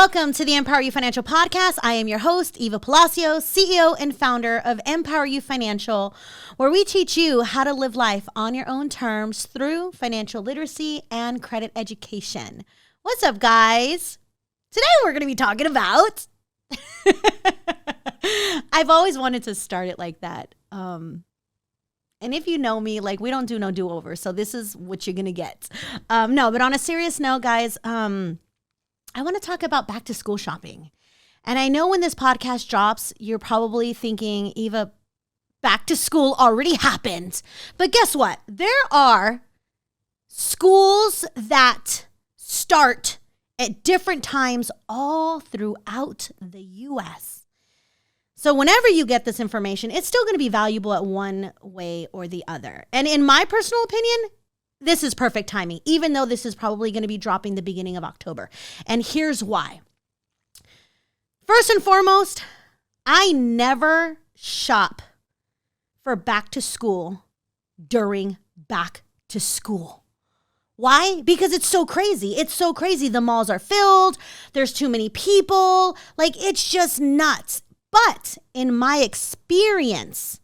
Welcome to the EmpowerYou Financial podcast. I am your host, Eva Palacios, CEO and founder of EmpowerYou Financial, where we teach you how to live life on your own terms through financial literacy and credit education. What's up, guys? Today we're going to be talking about... I've always wanted to start it like that. And if you know me, we don't do no do-over, so this is what you're going to get. No, but on a serious note, guys, I want to talk about back to school shopping. And I know when this podcast drops, you're probably thinking, Eva, back to school already happened. But guess what? There are schools that start at different times all throughout the U.S. So whenever you get this information, it's still going to be valuable at one way or the other. And in my personal opinion, this is perfect timing, even though this is probably going to be dropping the beginning of October. And here's why. First and foremost, I never shop for back to school during back to school. Why? Because it's so crazy. It's so crazy. The malls are filled. There's too many people. It's just nuts. But in my experience,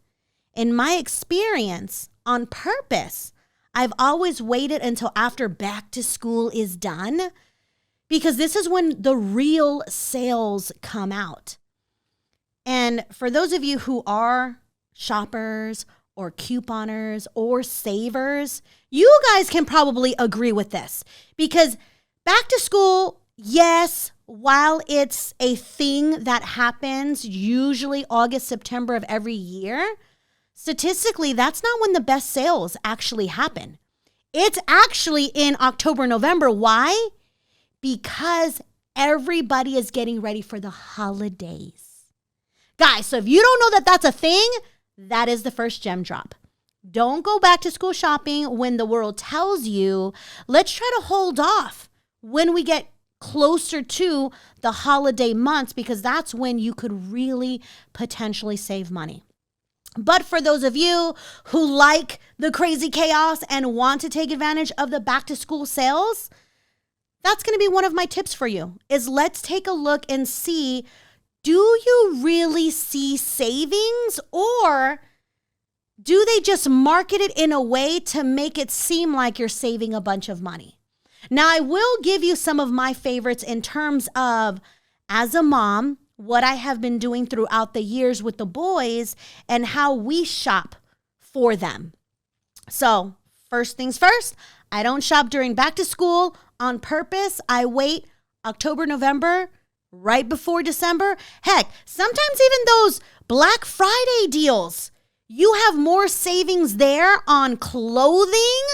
on purpose, I've always waited until after back to school is done because this is when the real sales come out. And for those of you who are shoppers or couponers or savers, you guys can probably agree with this because back to school, yes, while it's a thing that happens usually August, September of every year, statistically, that's not when the best sales actually happen. It's actually in October, November. Why? Because everybody is getting ready for the holidays. Guys, so if you don't know that that's a thing, that is the first gem drop. Don't go back to school shopping when the world tells you. Let's try to hold off when we get closer to the holiday months because that's when you could really potentially save money. But for those of you who like the crazy chaos and want to take advantage of the back to school sales, that's going to be one of my tips for you is let's take a look and see, do you really see savings or do they just market it in a way to make it seem like you're saving a bunch of money? Now, I will give you some of my favorites in terms of, as a mom, what I have been doing throughout the years with the boys and how we shop for them. So first things first, I don't shop during back to school on purpose. I wait October, November, right before December. Heck, sometimes even those Black Friday deals, you have more savings there on clothing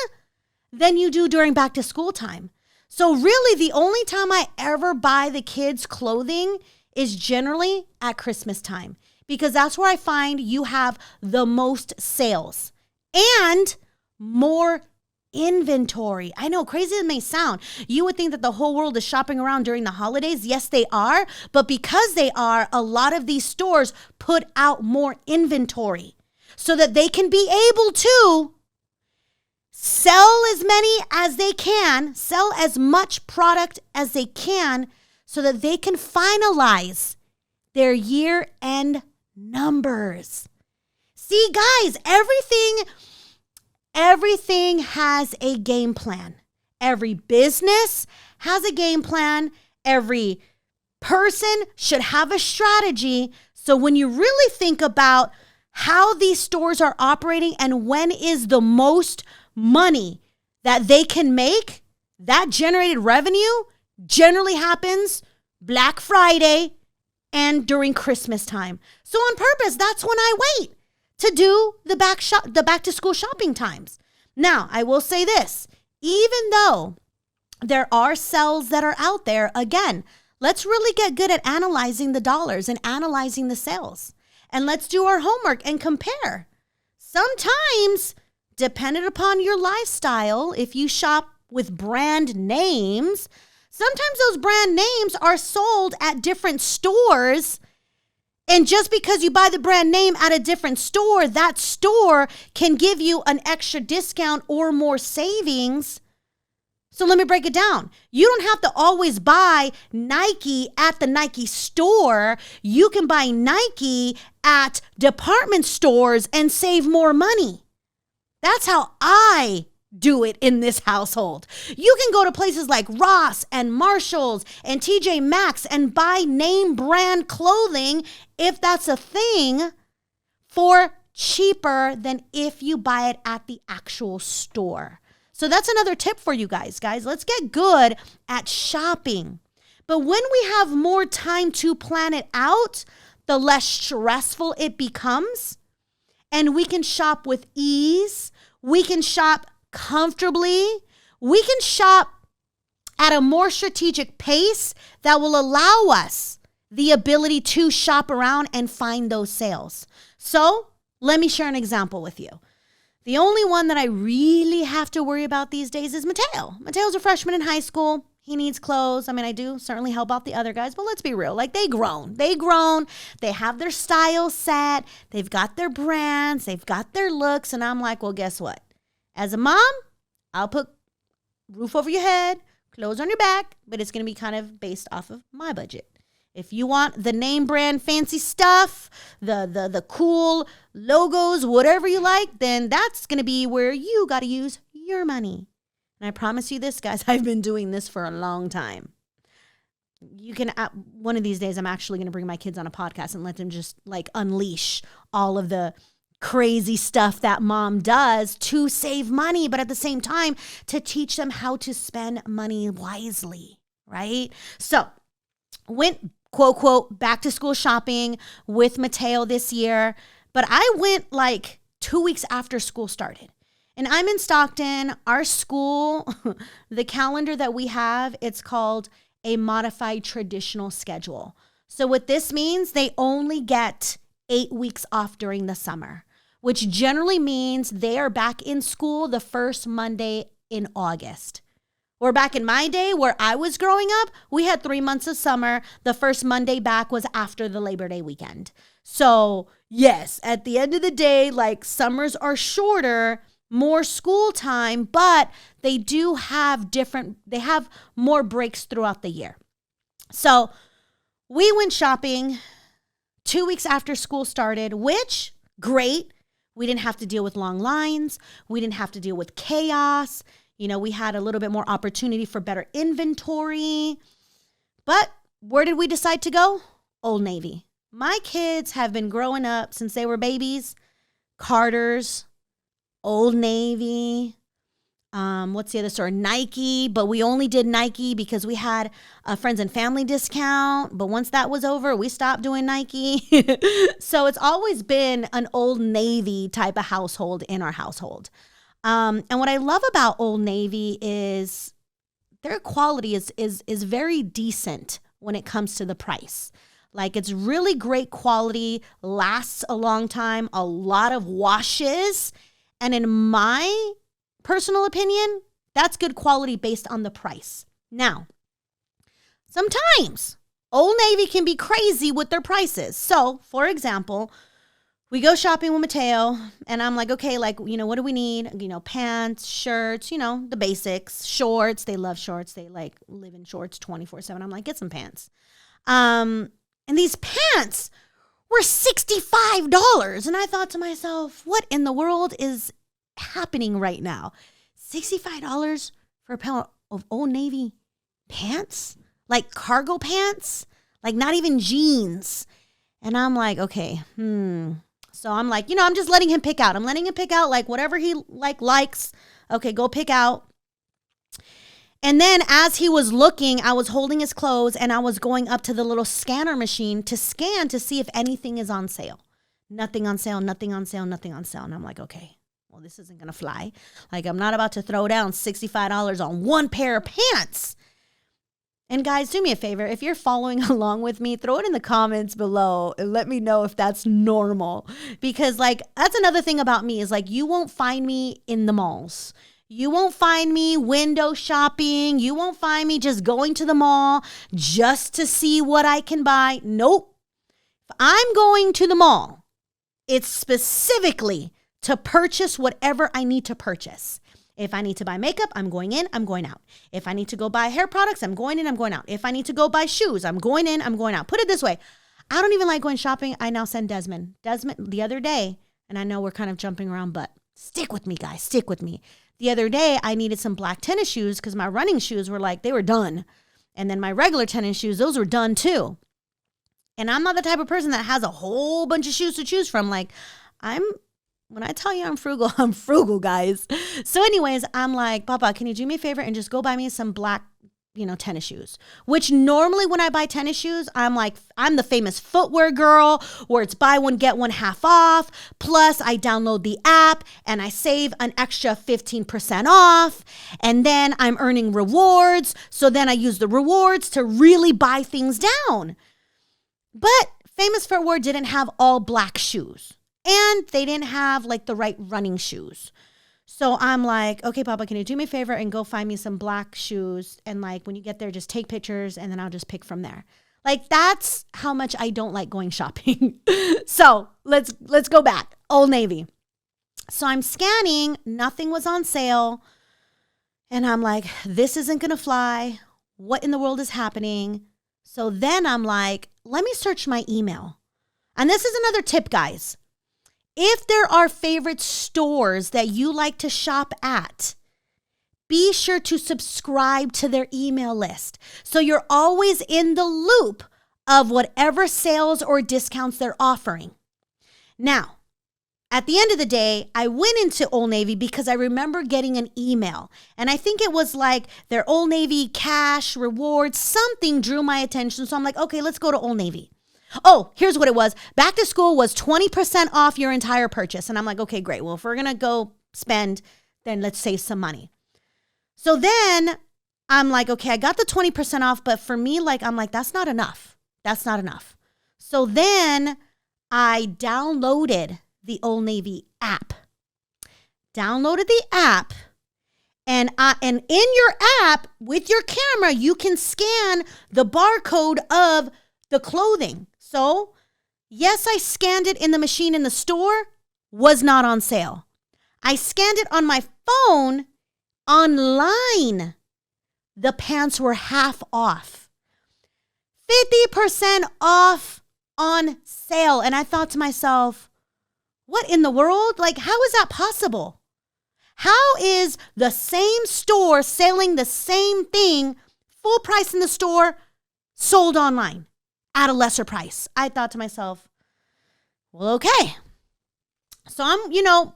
than you do during back to school time. So really the only time I ever buy the kids clothing is generally at Christmas time because that's where I find you have the most sales and more inventory. I know, crazy as it may sound, you would think that the whole world is shopping around during the holidays. Yes, they are. But because they are, a lot of these stores put out more inventory so that they can be able to sell as many as they can, sell as much product as they can so that they can finalize their year-end numbers. See, guys, everything has a game plan. Every business has a game plan. Every person should have a strategy. So when you really think about how these stores are operating and when is the most money that they can make, that generated revenue generally happens Black Friday and during Christmas time. So on purpose, that's when I wait to do the back to school shopping times. Now, I will say this, even though there are sales that are out there, again, let's really get good at analyzing the dollars and analyzing the sales. And let's do our homework and compare. Sometimes, dependent upon your lifestyle, if you shop with brand names, sometimes those brand names are sold at different stores. And just because you buy the brand name at a different store, that store can give you an extra discount or more savings. So let me break it down. You don't have to always buy Nike at the Nike store. You can buy Nike at department stores and save more money. That's how I do it in this household. You can go to places like Ross and Marshalls and TJ Maxx and buy name brand clothing, if that's a thing, for cheaper than if you buy it at the actual store. So that's another tip for you guys. Guys, let's get good at shopping. But when we have more time to plan it out, the less stressful it becomes. And we can shop with ease. We can shop comfortably. We can shop at a more strategic pace that will allow us the ability to shop around and find those sales. So let me share an example with you. The only one that I really have to worry about these days is Mateo. Mateo's a freshman in high school. He needs clothes. I mean, I do certainly help out the other guys, but let's be real. Like, they grown. They have their style set. They've got their brands. They've got their looks. And I'm like, well, guess what? As a mom, I'll put roof over your head, clothes on your back, but it's going to be kind of based off of my budget. If you want the name brand fancy stuff, the cool logos, whatever you like, then that's going to be where you got to use your money. And I promise you this, guys, I've been doing this for a long time. You can, one of these days, I'm actually going to bring my kids on a podcast and let them just like unleash all of the crazy stuff that mom does to save money, but at the same time, to teach them how to spend money wisely, right? So, went quote, quote, back to school shopping with Mateo this year. But I went like 2 weeks after school started. And I'm in Stockton. Our school, the calendar that we have, it's called a modified traditional schedule. So what this means, they only get 8 weeks off during the summer, which generally means they are back in school the first Monday in August. Or back in my day where I was growing up, we had 3 months of summer. The first Monday back was after the Labor Day weekend. So yes, at the end of the day, like, summers are shorter, more school time, but they have more breaks throughout the year. So we went shopping 2 weeks after school started, which, great. We didn't have to deal with long lines. We didn't have to deal with chaos. You know, we had a little bit more opportunity for better inventory. But where did we decide to go? Old Navy. My kids have been growing up since they were babies. Carter's, Old Navy, what's the other store? Nike, but we only did Nike because we had a friends and family discount. But once that was over, we stopped doing Nike. So it's always been an Old Navy type of household in our household. And what I love about Old Navy is their quality is very decent when it comes to the price. Like, it's really great quality, lasts a long time, a lot of washes. And in my personal opinion, that's good quality based on the price. Now, sometimes Old Navy can be crazy with their prices. So, for example, we go shopping with Mateo, and I'm like, okay, like, you know, what do we need? You know, pants, shirts, you know, the basics, shorts. They love shorts. They like live in shorts 24/7. I'm like, get some pants. And these pants were $65. And I thought to myself, what in the world is happening right now? $65 for a pair of Old Navy pants? Like cargo pants? Like not even jeans. And I'm like, okay, So I'm like, you know, I'm just letting him pick out. I'm letting him pick out like whatever he likes. Okay, go pick out. And then as he was looking, I was holding his clothes and I was going up to the little scanner machine to scan to see if anything is on sale. Nothing on sale, nothing on sale, nothing on sale. And I'm like, okay, well, this isn't going to fly. Like, I'm not about to throw down $65 on one pair of pants. And guys, do me a favor. If you're following along with me, throw it in the comments below and let me know if that's normal. Because like, that's another thing about me is like, you won't find me in the malls. You won't find me window shopping. You won't find me just going to the mall just to see what I can buy. Nope. If I'm going to the mall, it's specifically to purchase whatever I need to purchase. If I need to buy makeup, I'm going in, I'm going out. If I need to go buy hair products, I'm going in, I'm going out. If I need to go buy shoes, I'm going in, I'm going out. Put it this way. I don't even like going shopping. I now send Desmond. Desmond, the other day, and I know we're kind of jumping around, but stick with me, guys, stick with me. The other day, I needed some black tennis shoes because my running shoes were like, they were done. And then my regular tennis shoes, those were done too. And I'm not the type of person that has a whole bunch of shoes to choose from. Like, when I tell you I'm frugal, guys. So anyways, I'm like, Papa, can you do me a favor and just go buy me some black, tennis shoes? Which normally when I buy tennis shoes, I'm the famous footwear girl where it's buy one, get one half off. Plus I download the app and I save an extra 15% off. And then I'm earning rewards. So then I use the rewards to really buy things down. But Famous Footwear didn't have all black shoes. And they didn't have like the right running shoes. So I'm like, okay, Papa, can you do me a favor and go find me some black shoes? And like, when you get there, just take pictures and then I'll just pick from there. Like, that's how much I don't like going shopping. So let's go back. Old Navy. So I'm scanning. Nothing was on sale. And I'm like, this isn't going to fly. What in the world is happening? So then I'm like, let me search my email. And this is another tip, guys. If there are favorite stores that you like to shop at, be sure to subscribe to their email list so you're always in the loop of whatever sales or discounts they're offering. Now, at the end of the day, I went into Old Navy because I remember getting an email. And I think it was like their Old Navy cash rewards, something drew my attention. So I'm like, okay, let's go to Old Navy. Oh, here's what it was. Back to school was 20% off your entire purchase. And I'm like, okay, great. Well, if we're going to go spend, then let's save some money. So then I'm like, okay, I got the 20% off. But for me, I'm like, that's not enough. That's not enough. So then I downloaded the Old Navy app. Downloaded the app. And in your app, with your camera, you can scan the barcode of the clothing. So, yes, I scanned it in the machine in the store, was not on sale. I scanned it on my phone online. The pants were half off. 50% off on sale. And I thought to myself, what in the world? Like, how is that possible? How is the same store selling the same thing, full price in the store, sold online at a lesser price? I thought to myself, well, okay. So I'm,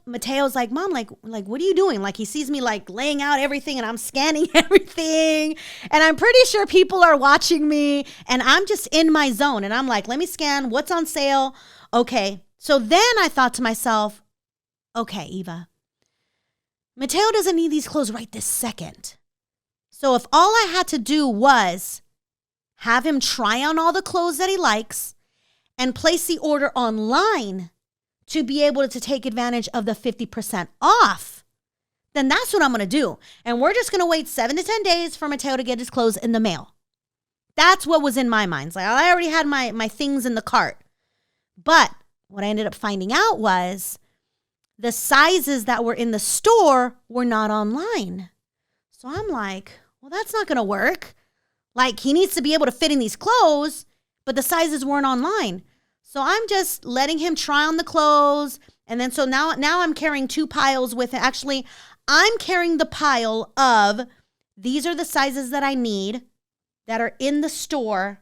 Mateo's like, Mom, like, what are you doing? Like, he sees me like laying out everything and I'm scanning everything. And I'm pretty sure people are watching me and I'm just in my zone. And I'm like, let me scan what's on sale. Okay. So then I thought to myself, okay, Eva, Mateo doesn't need these clothes right this second. So if all I had to do was have him try on all the clothes that he likes and place the order online to be able to take advantage of the 50% off, then that's what I'm going to do. And we're just going to wait 7 to 10 days for Mateo to get his clothes in the mail. That's what was in my mind. It's like, I already had my things in the cart. But what I ended up finding out was the sizes that were in the store were not online. So I'm like, well, that's not going to work. Like, he needs to be able to fit in these clothes, but the sizes weren't online. So I'm just letting him try on the clothes. And then so now I'm carrying 2 piles with it. Actually, I'm carrying the pile of these are the sizes that I need that are in the store,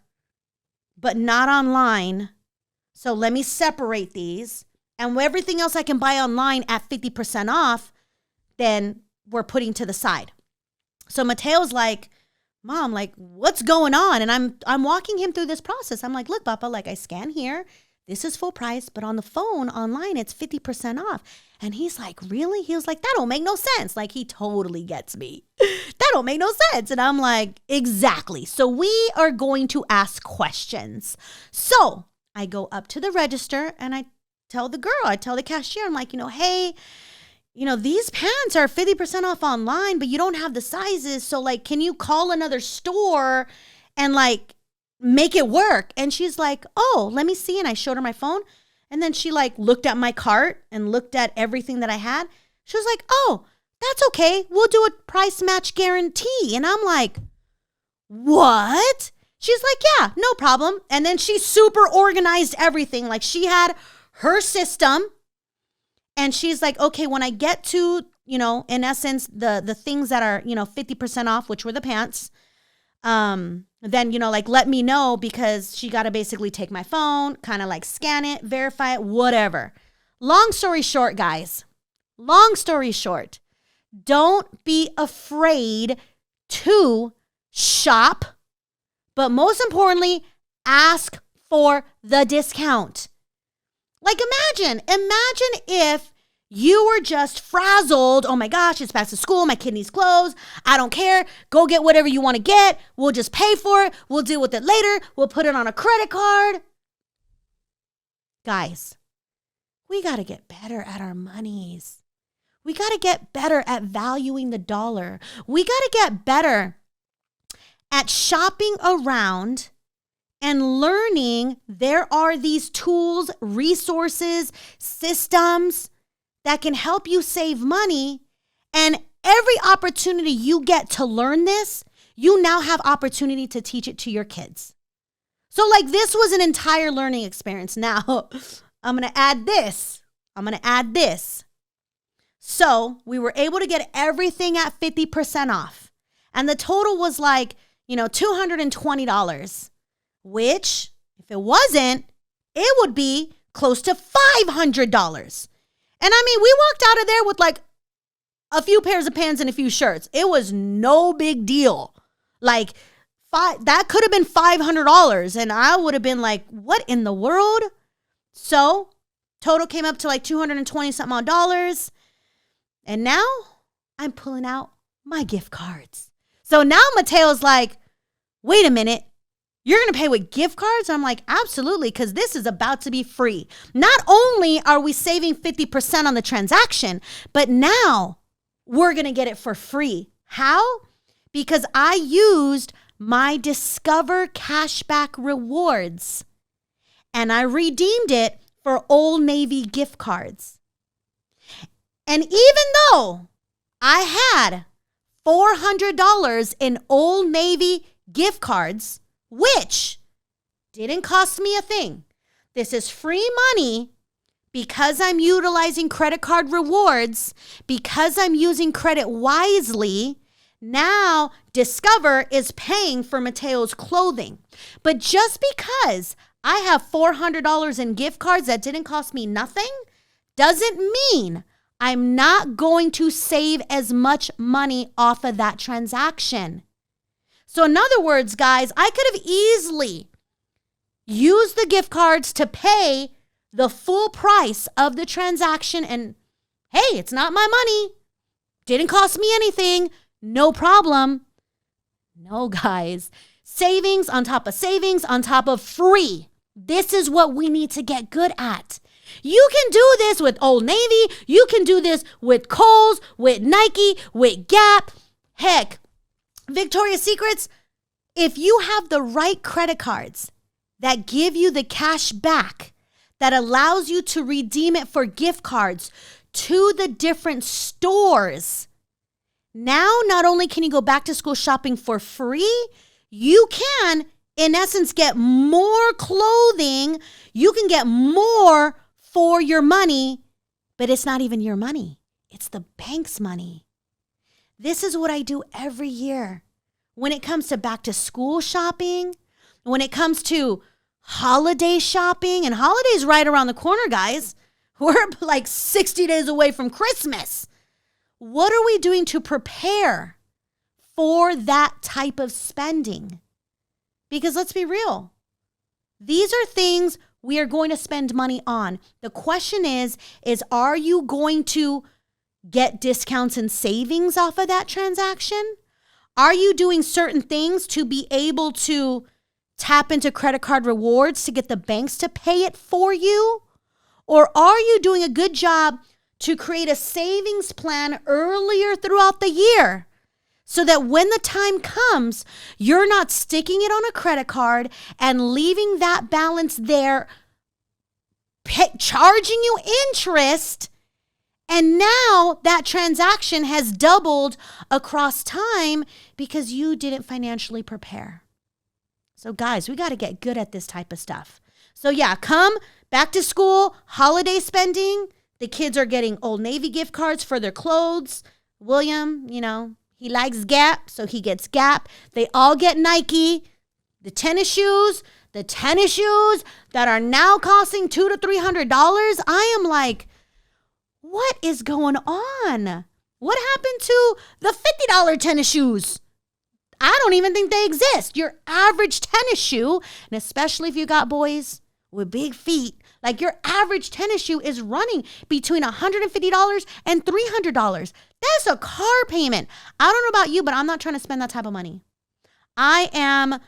but not online. So let me separate these. And everything else I can buy online at 50% off, then we're putting to the side. So Mateo's like, Mom, like, what's going on? And I'm walking him through this process. I'm like, look, Papa, like, I scan here. This is full price, but on the phone, online, it's 50% off. And he's like, really? He was like, that don't make no sense. Like, he totally gets me. That don't make no sense. And I'm like, exactly. So we are going to ask questions. So I go up to the register and I tell the cashier, I'm like, hey, these pants are 50% off online, but you don't have the sizes. So like, can you call another store and like make it work? And she's like, oh, let me see. And I showed her my phone. And then she like looked at my cart and looked at everything that I had. She was like, oh, That's okay. We'll do a price match guarantee. And I'm like, what? She's like, yeah, no problem. And then she super organized everything. Like she had her system. And she's like, okay, when I get to, in essence, the things that are, 50% off, which were the pants, then, like, let me know, because she got to basically take my phone, kind of like scan it, verify it, whatever. Long story short, guys, don't be afraid to shop, but most importantly, ask for the discount. Like imagine if you were just frazzled. Oh my gosh, it's back to school. My kid needs clothes. I don't care. Go get whatever you want to get. We'll just pay for it. We'll deal with it later. We'll put it on a credit card. Guys, we got to get better at our monies. We got to get better at valuing the dollar. We got to get better at shopping around and learning there are these tools, resources, systems that can help you save money. And every opportunity you get to learn this, you now have opportunity to teach it to your kids. So like this was an entire learning experience. Now, I'm going to add this. So we were able to get everything at 50% off. And the total was like, $220. Which, if it wasn't, it would be close to $500. And I mean, we walked out of there with like a few pairs of pants and a few shirts. It was no big deal. Like, that could have been $500. And I would have been like, what in the world? So, total came up to like $220 something odd dollars. And now, I'm pulling out my gift cards. So now Mateo's like, wait a minute. You're going to pay with gift cards? I'm like, absolutely, because this is about to be free. Not only are we saving 50% on the transaction, but now we're going to get it for free. How? Because I used my Discover Cashback Rewards and I redeemed it for Old Navy gift cards. And even though I had $400 in Old Navy gift cards, which didn't cost me a thing. This is free money because I'm utilizing credit card rewards, because I'm using credit wisely. Now Discover is paying for Mateo's clothing. But just because I have $400 in gift cards that didn't cost me nothing doesn't mean I'm not going to save as much money off of that transaction. So in other words, guys, I could have easily used the gift cards to pay the full price of the transaction. And hey, it's not my money. Didn't cost me anything. No problem. No, guys. Savings on top of free. This is what we need to get good at. You can do this with Old Navy. You can do this with Kohl's, with Nike, with Gap. Heck, Victoria's Secrets. If you have the right credit cards that give you the cash back, that allows you to redeem it for gift cards to the different stores, now not only can you go back to school shopping for free, you can, in essence, get more clothing. You can get more for your money, but it's not even your money. It's the bank's money. This is what I do every year. When it comes to back to school shopping, when it comes to holiday shopping, and holidays right around the corner, guys. We're like 60 days away from Christmas. What are we doing to prepare for that type of spending? Because let's be real. These are things we are going to spend money on. The question is are you going to get discounts and savings off of that transaction? Are you doing certain things to be able to tap into credit card rewards to get the banks to pay it for you? Or are you doing a good job to create a savings plan earlier throughout the year so that when the time comes, you're not sticking it on a credit card and leaving that balance there, charging you interest, And now that transaction has doubled across time because you didn't financially prepare. So guys, we got to get good at this type of stuff. So yeah, come back to school, holiday spending. The kids are getting Old Navy gift cards for their clothes. William, he likes Gap, so he gets Gap. They all get Nike. The tennis shoes that are now costing $200 to $300. I am like, what is going on? What happened to the $50 tennis shoes? I don't even think they exist. Your average tennis shoe, and especially if you got boys with big feet, like your average tennis shoe is running between $150 and $300. That's a car payment. I don't know about you, but I'm not trying to spend that type of money. I am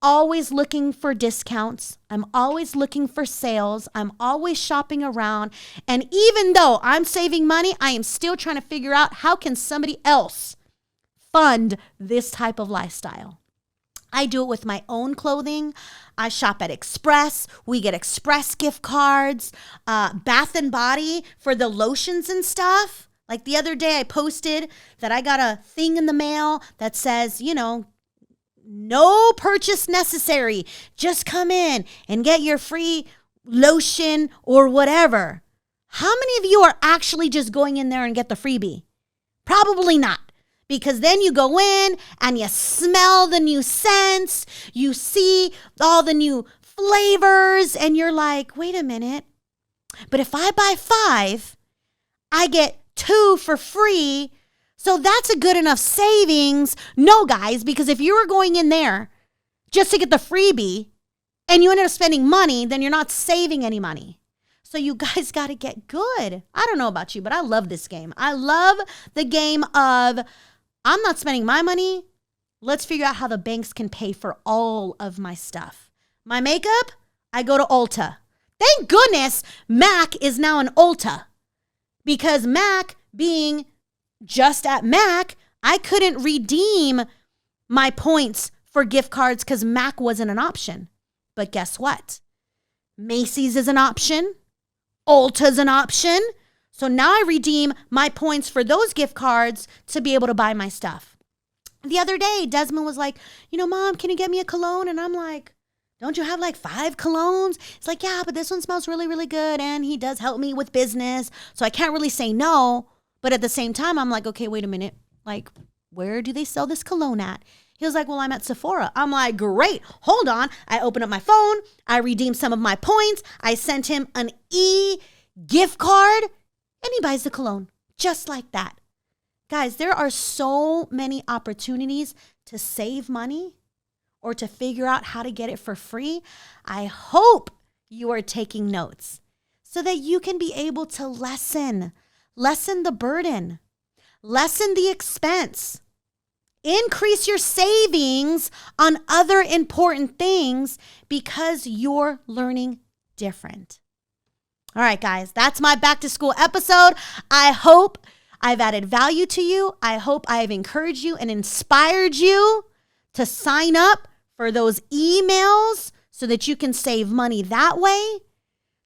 always looking for discounts. I'm always looking for sales. I'm always shopping around. And even though I'm saving money, I am still trying to figure out how can somebody else fund this type of lifestyle. I do it with my own clothing. I shop at Express. We get Express gift cards, Bath and Body for the lotions and stuff. Like the other day I posted that I got a thing in the mail that says, no purchase necessary. Just come in and get your free lotion or whatever. How many of you are actually just going in there and get the freebie? Probably not. Because then you go in and you smell the new scents. You see all the new flavors and you're like, wait a minute. But if I buy 5, I get 2 for free. So that's a good enough savings. No, guys, because if you were going in there just to get the freebie and you ended up spending money, then you're not saving any money. So you guys got to get good. I don't know about you, but I love this game. I love the game of I'm not spending my money. Let's figure out how the banks can pay for all of my stuff. My makeup, I go to Ulta. Thank goodness Mac is now an Ulta because Mac being just at Mac, I couldn't redeem my points for gift cards because Mac wasn't an option. But guess what? Macy's is an option. Ulta's an option. So now I redeem my points for those gift cards to be able to buy my stuff. The other day, Desmond was like, Mom, can you get me a cologne? And I'm like, don't you have like 5 colognes? It's like, yeah, but this one smells really, really good. And he does help me with business. So I can't really say no. But at the same time, I'm like, okay, wait a minute. Like, where do they sell this cologne at? He was like, well, I'm at Sephora. I'm like, great. Hold on. I open up my phone. I redeem some of my points. I sent him an gift card and he buys the cologne just like that. Guys, there are so many opportunities to save money or to figure out how to get it for free. I hope you are taking notes so that you can be able to lessen the burden, lessen the expense, increase your savings on other important things because you're learning different. All right, guys, that's my back to school episode. I hope I've added value to you. I hope I've encouraged you and inspired you to sign up for those emails so that you can save money that way,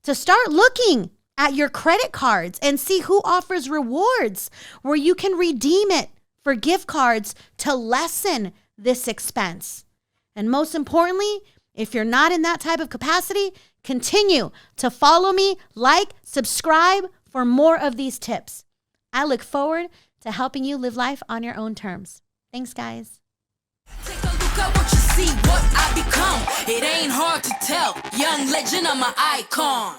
to start looking at your credit cards and see who offers rewards where you can redeem it for gift cards to lessen this expense. And most importantly, if you're not in that type of capacity, continue to follow me, subscribe for more of these tips. I look forward to helping you live life on your own terms. Thanks, guys. Take a look at what you see, what I become. It ain't hard to tell. Young legend, I'm an icon.